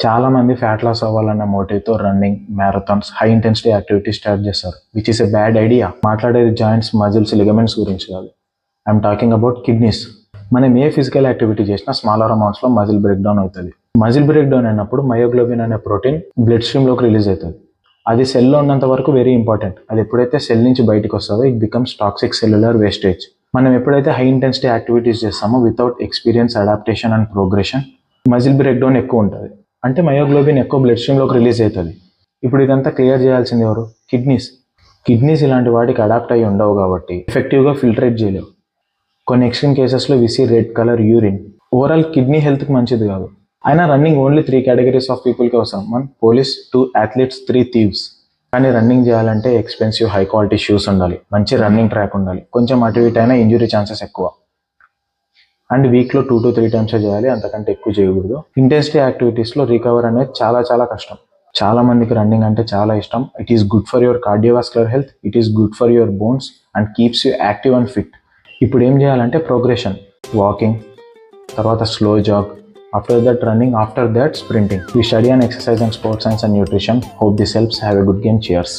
చాలా మంది fat loss అవ్వాలన్న మోటివ్తో running, marathons, high intensity activity start చేస్తారు, which is a bad idea. మాట్లాడేది జాయింట్స్, మజిల్స్, లిగమెంట్స్ గురించి కాదు. I'm talking about kidneys. మనం ఏ ఫిజికల్ యాక్టివిటీ చేసినా స్మాలర్ అమౌంట్స్లో మజిల్ బ్రేక్ డౌన్ అవుతుంది. మజిల్ బ్రేక్ డౌన్ అయినప్పుడు మయోగ్లోబిన్ అనే ప్రోటీన్ బ్లడ్ స్ట్రీమ్లోకి రిలీజ్ అవుతుంది. అది సెల్లో ఉన్నంత వరకు వెరీ ఇంపార్టెంట్. అది ఎప్పుడైతే సెల్ నుంచి బయటకు వస్తుందో it becomes toxic cellular wastage. మనం ఎప్పుడైతే హై ఇంటెన్సిటీ యాక్టివిటీస్ చేస్తామో without experience, adaptation and progression muscle break down ఎక్కువ ఉంటుంది. అంటే మయోగ్లోబిన్ ఎక్కువ బ్లడ్ స్ట్రీమ్లోకి రిలీజ్ అవుతుంది. ఇప్పుడు ఇదంతా క్లియర్ చేయాల్సింది ఎవరు? కిడ్నీస్ ఇలాంటి వాటికి అడాప్ట్ అయ్యి ఉండవు కాబట్టి ఎఫెక్టివ్గా ఫిల్టరేట్ చేయలేవు. కొన్ని ఎక్స్ట్రీమ్ కేసెస్లో VC red colour urine. Overall kidney హెల్త్కి మంచిది కాదు. అయినా రన్నింగ్ ఓన్లీ 3 కేటగిరీస్ ఆఫ్ పీపుల్కి అవసరం. 1 పోలీస్, 2 athletes, 3 thieves. కానీ రన్నింగ్ చేయాలంటే ఎక్స్పెన్సివ్ హై క్వాలిటీ షూస్ ఉండాలి, మంచి రన్నింగ్ ట్రాక్ ఉండాలి, కొంచెం అటు ఇటు అయినా ఇంజురీ ఛాన్సెస్ ఎక్కువ. అండ్ వీక్లో 2 to 3 times చేయాలి, అంతకంటే ఎక్కువ చేయకూడదు. ఇంటెన్సిటీ యాక్టివిటీస్లో రికవర్ అనేది చాలా కష్టం. చాలా మందికి రన్నింగ్ అంటే చాలా ఇష్టం. It is good for your cardiovascular health, it is good for your bones and keeps you active and fit. ఇప్పుడు ఏం చేయాలంటే ప్రోగ్రెషన్, వాకింగ్, తర్వాత slow jog, after that running, after that sprinting. We study on exercise and sports science and nutrition. Hope this helps. Have a good game. Cheers.